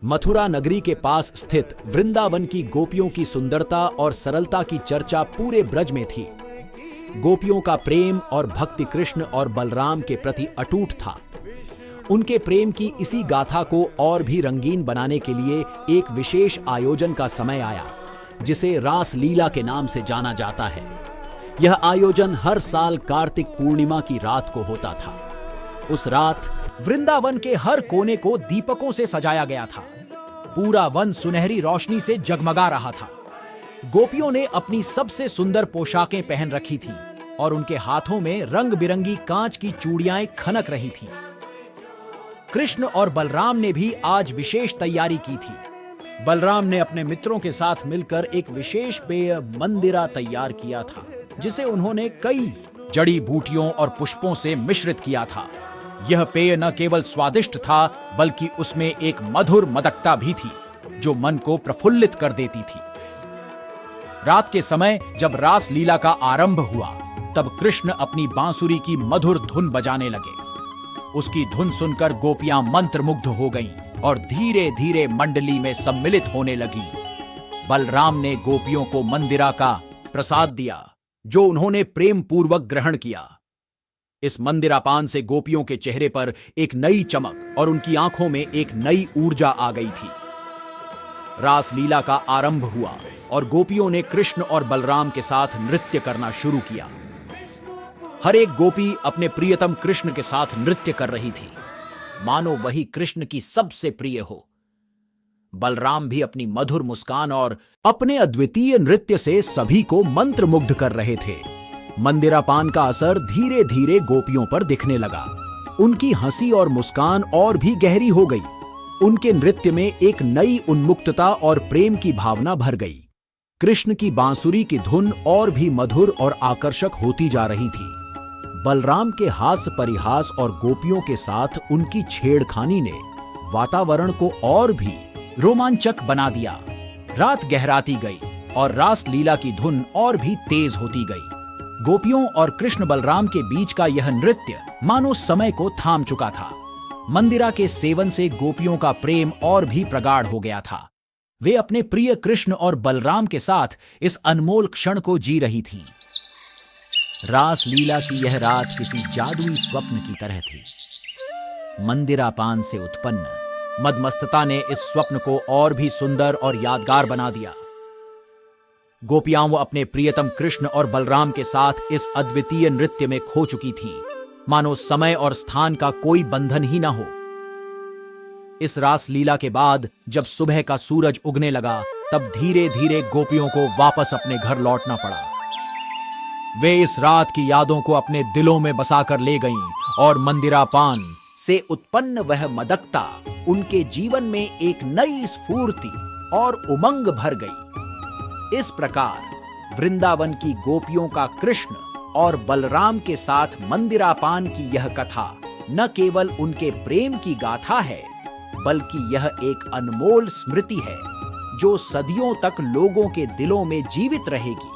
मथुरा नगरी के पास स्थित वृंदावन की गोपियों की सुंदरता और सरलता की चर्चा पूरे ब्रज में थी। गोपियों का प्रेम और भक्ति कृष्ण और बलराम के प्रति अटूट था। उनके प्रेम की इसी गाथा को और भी रंगीन बनाने के लिए एक विशेष आयोजन का समय आया, जिसे रास लीला के नाम से जाना जाता है। यह आयोजन हर साल कार्तिक पूर्णिमा की रात को होता था। उस रात वृंदावन के हर कोने को दीपकों से सजाया गया था। पूरा वन सुनहरी रोशनी से जगमगा रहा था। गोपियों ने अपनी सबसे सुंदर पोशाकें पहन रखी थीं और उनके हाथों में रंग बिरंगी कांच की चूड़ियां खनक रही थीं। कृष्ण और बलराम ने भी आज विशेष तैयारी की थी। बलराम ने अपने मित्रों के साथ मिलकर एक विशेष पेय मंदिरा तैयार किया था, जिसे उन्होंने कई जड़ी बूटियों और पुष्पों से मिश्रित किया था। यह पेय न केवल स्वादिष्ट था, बल्कि उसमें एक मधुर मदकता भी थी, जो मन को प्रफुल्लित कर देती थी। रात के समय जब रास लीला का आरंभ हुआ, तब कृष्ण अपनी बांसुरी की मधुर धुन बजाने लगे। उसकी धुन सुनकर गोपियां मंत्रमुग्ध हो गईं और धीरे धीरे मंडली में सम्मिलित होने लगी। बलराम ने गोपियों को मंदिरा का प्रसाद दिया, जो उन्होंने प्रेम पूर्वक ग्रहण किया। इस मंदिरा पान से गोपियों के चेहरे पर एक नई चमक और उनकी आंखों में एक नई ऊर्जा आ गई थी। रास लीला का आरंभ हुआ और गोपियों ने कृष्ण और बलराम के साथ नृत्य करना शुरू किया। हर एक गोपी अपने प्रियतम कृष्ण के साथ नृत्य कर रही थी, मानो वही कृष्ण की सबसे प्रिय हो। बलराम भी अपनी मधुर मुस्कान और अपने अद्वितीय नृत्य से सभी को मंत्रमुग्ध कर रहे थे। मंदिरा पान का असर धीरे धीरे गोपियों पर दिखने लगा। उनकी हंसी और मुस्कान और भी गहरी हो गई। उनके नृत्य में एक नई उन्मुक्तता और प्रेम की भावना भर गई। कृष्ण की बांसुरी की धुन और भी मधुर और आकर्षक होती जा रही थी। बलराम के हास्य परिहास और गोपियों के साथ उनकी छेड़खानी ने वातावरण को और भी रोमांचक बना दिया। रात गहराती गई और रास लीला की धुन और भी तेज होती गई। गोपियों और कृष्ण बलराम के बीच का यह नृत्य मानो समय को थाम चुका था। मंदिरा के सेवन से गोपियों का प्रेम और भी प्रगाढ़ हो गया था। वे अपने प्रिय कृष्ण और बलराम के साथ इस अनमोल क्षण को जी रही थीं। रास लीला की यह रात किसी जादुई स्वप्न की तरह थी। मंदिरा पान से उत्पन्न मदमस्तता ने इस स्वप्न को और भी सुंदर और यादगार बना दिया। गोपियां वो अपने प्रियतम कृष्ण और बलराम के साथ इस अद्वितीय नृत्य में खो चुकी थीं, मानो समय और स्थान का कोई बंधन ही ना हो। इस रास लीला के बाद जब सुबह का सूरज उगने लगा, तब धीरे धीरे गोपियों को वापस अपने घर लौटना पड़ा। वे इस रात की यादों को अपने दिलों में बसाकर ले गईं और मंदिरा पान से उत्पन्न वह मदकता उनके जीवन में एक नई स्फूर्ति और उमंग भर गई। इस प्रकार वृंदावन की गोपियों का कृष्ण और बलराम के साथ मंदिरा पान की यह कथा न केवल उनके प्रेम की गाथा है, बल्कि यह एक अनमोल स्मृति है, जो सदियों तक लोगों के दिलों में जीवित रहेगी।